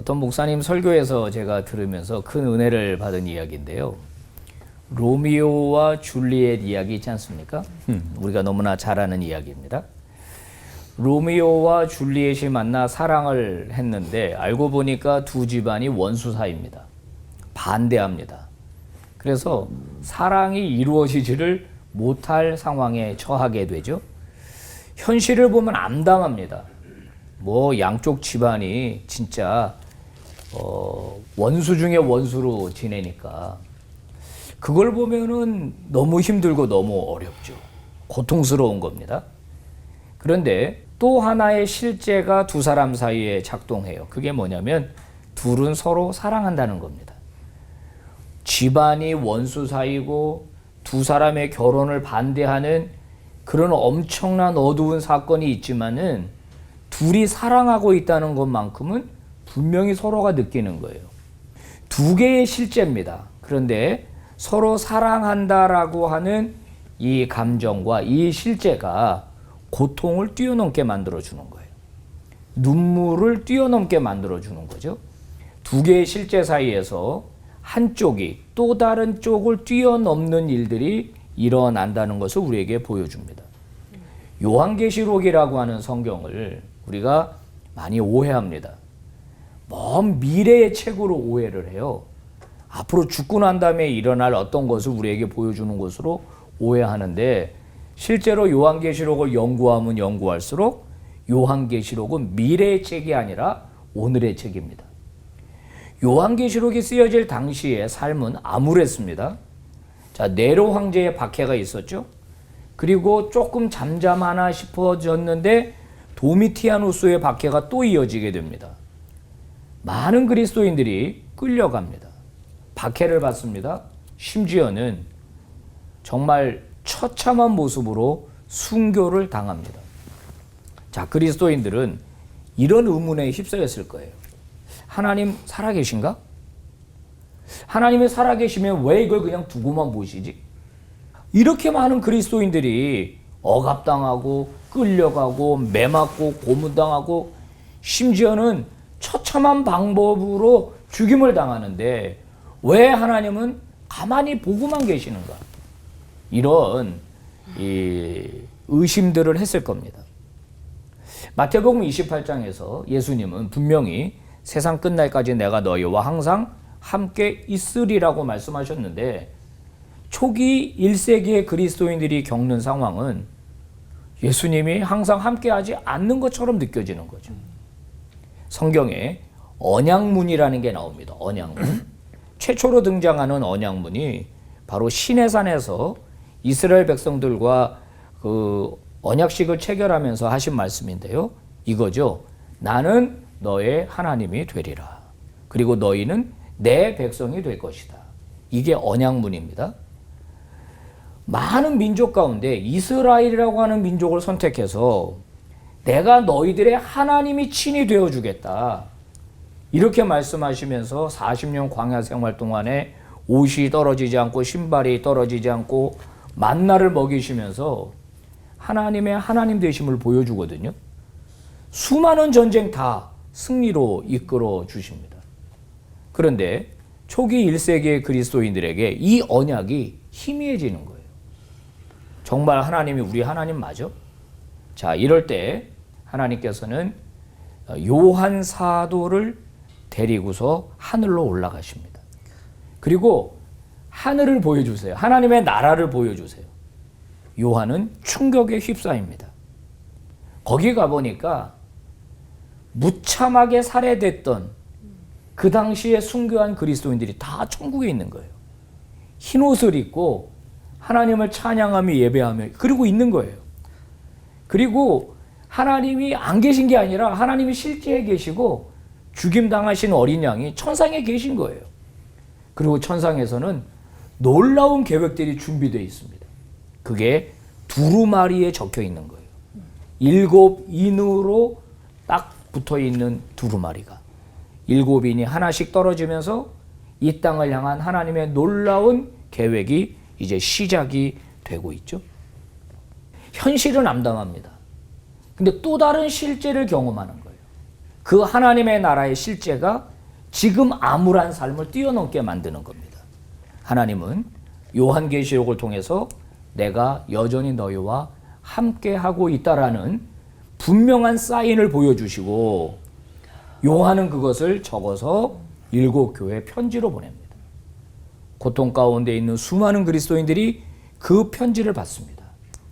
어떤 목사님 설교에서 제가 들으면서 큰 은혜를 받은 이야기인데요. 로미오와 줄리엣 이야기 있지 않습니까? 우리가 너무나 잘 아는 이야기입니다. 로미오와 줄리엣이 만나 사랑을 했는데 알고 보니까 두 집안이 원수 사이입니다. 반대합니다. 그래서 사랑이 이루어지지를 못할 상황에 처하게 되죠. 현실을 보면 암담합니다. 양쪽 집안이 진짜 원수 중에 원수로 지내니까 그걸 보면은 너무 힘들고 너무 어렵죠. 고통스러운 겁니다. 그런데 또 하나의 실제가 두 사람 사이에 작동해요. 그게 뭐냐면 둘은 서로 사랑한다는 겁니다. 집안이 원수 사이고 두 사람의 결혼을 반대하는 그런 엄청난 어두운 사건이 있지만은 둘이 사랑하고 있다는 것만큼은 분명히 서로가 느끼는 거예요. 두 개의 실제입니다. 그런데 서로 사랑한다라고 하는 이 감정과 이 실제가 고통을 뛰어넘게 만들어주는 거예요. 눈물을 뛰어넘게 만들어주는 거죠. 두 개의 실제 사이에서 한쪽이 또 다른 쪽을 뛰어넘는 일들이 일어난다는 것을 우리에게 보여줍니다. 요한계시록이라고 하는 성경을 우리가 많이 오해합니다. 먼 미래의 책으로 오해를 해요. 앞으로 죽고 난 다음에 일어날 어떤 것을 우리에게 보여주는 것으로 오해하는데 실제로 요한계시록을 연구하면 연구할수록 요한계시록은 미래의 책이 아니라 오늘의 책입니다. 요한계시록이 쓰여질 당시의 삶은 암울했습니다. 자, 네로 황제의 박해가 있었죠. 그리고 조금 잠잠하나 싶어졌는데 도미티아누스의 박해가 또 이어지게 됩니다. 많은 그리스도인들이 끌려갑니다. 박해를 받습니다. 심지어는 정말 처참한 모습으로 순교를 당합니다. 자, 그리스도인들은 이런 의문에 휩싸였을 거예요. 하나님 살아계신가? 하나님이 살아계시면 왜 이걸 그냥 두고만 보시지? 이렇게 많은 그리스도인들이 억압당하고 끌려가고 매맞고 고문당하고 심지어는 처참한 방법으로 죽임을 당하는데 왜 하나님은 가만히 보고만 계시는가? 이런 의심들을 했을 겁니다. 마태복음 28장에서 예수님은 분명히 세상 끝날까지 내가 너희와 항상 함께 있으리라고 말씀하셨는데 초기 1세기의 그리스도인들이 겪는 상황은 예수님이 항상 함께하지 않는 것처럼 느껴지는 거죠. 성경에 언약문이라는 게 나옵니다. 언약문. 최초로 등장하는 언약문이 바로 시내산에서 이스라엘 백성들과 그 언약식을 체결하면서 하신 말씀인데요. 이거죠. 나는 너의 하나님이 되리라. 그리고 너희는 내 백성이 될 것이다. 이게 언약문입니다. 많은 민족 가운데 이스라엘이라고 하는 민족을 선택해서 내가 너희들의 하나님이 친히 되어주겠다. 이렇게 말씀하시면서 40년 광야 생활 동안에 옷이 떨어지지 않고 신발이 떨어지지 않고 만나를 먹이시면서 하나님의 하나님 되심을 보여주거든요. 수많은 전쟁 다 승리로 이끌어 주십니다. 그런데 초기 1세기의 그리스도인들에게 이 언약이 희미해지는 거예요. 정말 하나님이 우리 하나님 맞아? 자, 이럴 때 하나님께서는 요한 사도를 데리고서 하늘로 올라가십니다. 그리고 하늘을 보여주세요. 하나님의 나라를 보여주세요. 요한은 충격에 휩싸입니다. 거기 가보니까 무참하게 살해됐던 그 당시에 순교한 그리스도인들이 다 천국에 있는 거예요. 흰 옷을 입고 하나님을 찬양하며 예배하며 그러고 있는 거예요. 그리고 하나님이 안 계신 게 아니라 하나님이 실제에 계시고 죽임당하신 어린 양이 천상에 계신 거예요. 그리고 천상에서는 놀라운 계획들이 준비되어 있습니다. 그게 두루마리에 적혀 있는 거예요. 7 인으로 딱 붙어 있는 두루마리가 7인이 하나씩 떨어지면서 이 땅을 향한 하나님의 놀라운 계획이 이제 시작이 되고 있죠. 현실은 암담합니다. 근데 또 다른 실제를 경험하는 거예요. 그 하나님의 나라의 실제가 지금 암울한 삶을 뛰어넘게 만드는 겁니다. 하나님은 요한계시록을 통해서 내가 여전히 너희와 함께하고 있다라는 분명한 사인을 보여주시고 요한은 그것을 적어서 7 교회 편지로 보냅니다. 고통 가운데 있는 수많은 그리스도인들이 그 편지를 받습니다.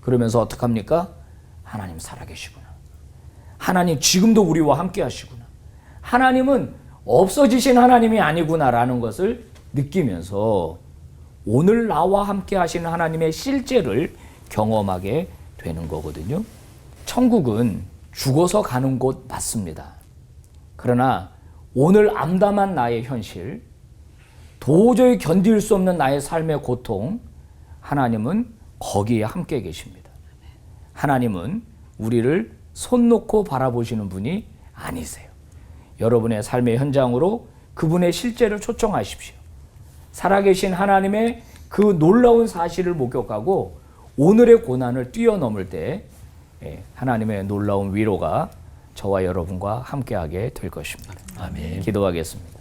그러면서 어떡합니까? 하나님 살아계시구나. 하나님 지금도 우리와 함께 하시구나. 하나님은 없어지신 하나님이 아니구나라는 것을 느끼면서 오늘 나와 함께 하시는 하나님의 실제를 경험하게 되는 거거든요. 천국은 죽어서 가는 곳 맞습니다. 그러나 오늘 암담한 나의 현실, 도저히 견딜 수 없는 나의 삶의 고통, 하나님은 거기에 함께 계십니다. 하나님은 우리를 손 놓고 바라보시는 분이 아니세요. 여러분의 삶의 현장으로 그분의 실제를 초청하십시오. 살아계신 하나님의 그 놀라운 사실을 목격하고 오늘의 고난을 뛰어넘을 때 하나님의 놀라운 위로가 저와 여러분과 함께하게 될 것입니다. 아멘. 기도하겠습니다.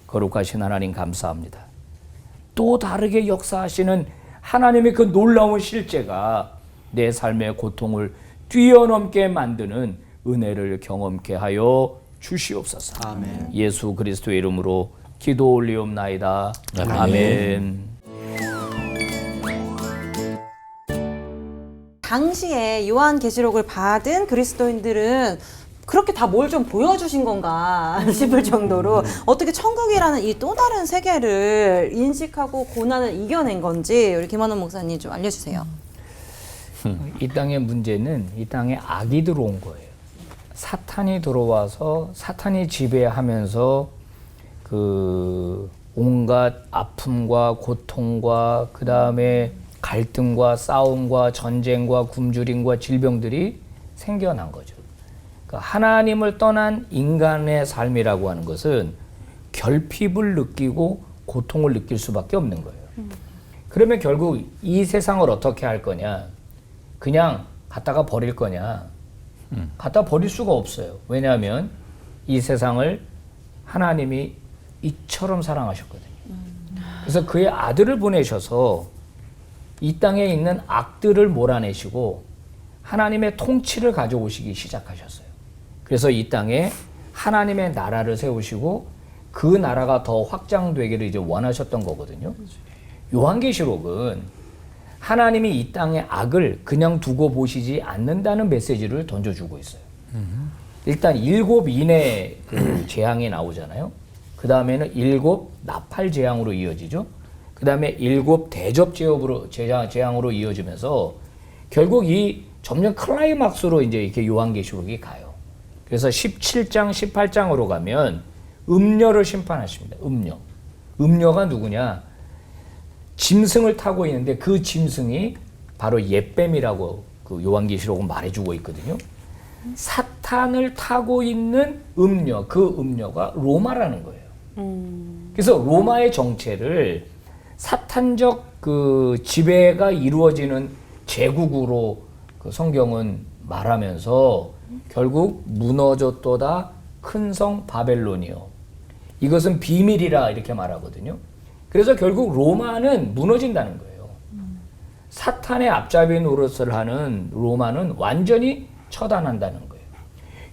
거룩하신 하나님 감사합니다. 또 다르게 역사하시는 하나님의 그 놀라운 실제가 내 삶의 고통을 뛰어넘게 만드는 은혜를 경험케 하여 주시옵소서. 아멘. 예수 그리스도의 이름으로 기도 올리옵나이다. 아멘. 아멘. 당시에 요한계시록을 받은 그리스도인들은 그렇게 다 뭘 좀 보여주신 건가 싶을 정도로 어떻게 천국이라는 이 또 다른 세계를 인식하고 고난을 이겨낸 건지 우리 김원원 목사님 좀 알려주세요. 이 땅의 문제는 이 땅에 악이 들어온 거예요. 사탄이 들어와서 사탄이 지배하면서 그 온갖 아픔과 고통과 그 다음에 갈등과 싸움과 전쟁과 굶주림과 질병들이 생겨난 거죠. 그러니까 하나님을 떠난 인간의 삶이라고 하는 것은 결핍을 느끼고 고통을 느낄 수밖에 없는 거예요. 그러면 결국 이 세상을 어떻게 할 거냐? 그냥 갖다가 버릴 거냐? 갖다 버릴 수가 없어요. 왜냐하면 이 세상을 하나님이 이처럼 사랑하셨거든요. 그래서 그의 아들을 보내셔서 이 땅에 있는 악들을 몰아내시고 하나님의 통치를 가져오시기 시작하셨어요. 그래서 이 땅에 하나님의 나라를 세우시고 그 나라가 더 확장되기를 이제 원하셨던 거거든요. 요한계시록은 하나님이 이 땅의 악을 그냥 두고 보시지 않는다는 메시지를 던져주고 있어요. 일단 7인의 그 재앙이 나오잖아요. 그 다음에는 7 나팔 재앙으로 이어지죠. 그 다음에 7 대접 재앙으로 이어지면서 결국 이 점점 클라이막스로 이제 이렇게 요한계시록이 가요. 그래서 17장, 18장으로 가면 음녀를 심판하십니다. 음녀가 누구냐? 짐승을 타고 있는데 그 짐승이 바로 옛뱀이라고 그 요한계시록은 말해주고 있거든요. 사탄을 타고 있는 음녀, 그 음녀가 로마라는 거예요. 그래서 로마의 정체를 사탄적 그 지배가 이루어지는 제국으로 그 성경은 말하면서 결국 무너졌도다 큰 성 바벨론이요. 이것은 비밀이라 이렇게 말하거든요. 그래서 결국 로마는 무너진다는 거예요. 사탄의 앞잡이 노릇을 하는 로마는 완전히 처단한다는 거예요.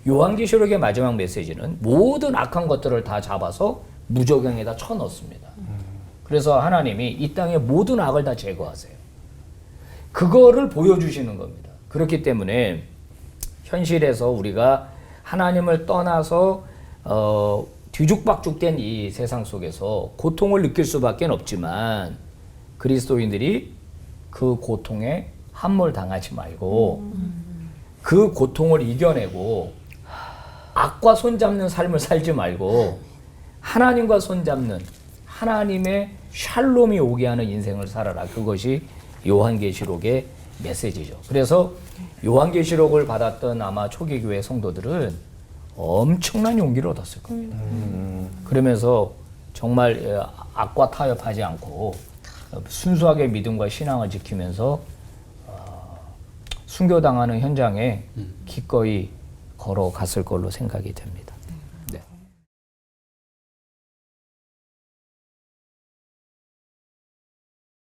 요한계시록의 마지막 메시지는 모든 악한 것들을 다 잡아서 무저경에다 쳐넣습니다. 그래서 하나님이 이 땅의 모든 악을 다 제거하세요. 그거를 보여주시는 겁니다. 그렇기 때문에 현실에서 우리가 하나님을 떠나서 뒤죽박죽된 이 세상 속에서 고통을 느낄 수밖에 없지만 그리스도인들이 그 고통에 함몰당하지 말고 그 고통을 이겨내고 악과 손잡는 삶을 살지 말고 하나님과 손잡는 하나님의 샬롬이 오게 하는 인생을 살아라. 그것이 요한계시록의 메시지죠. 그래서 요한계시록을 받았던 아마 초기 교회 성도들은 엄청난 용기를 얻었을 겁니다. 그러면서 정말 악과 타협하지 않고 순수하게 믿음과 신앙을 지키면서 순교당하는 현장에 기꺼이 걸어갔을 걸로 생각이 됩니다.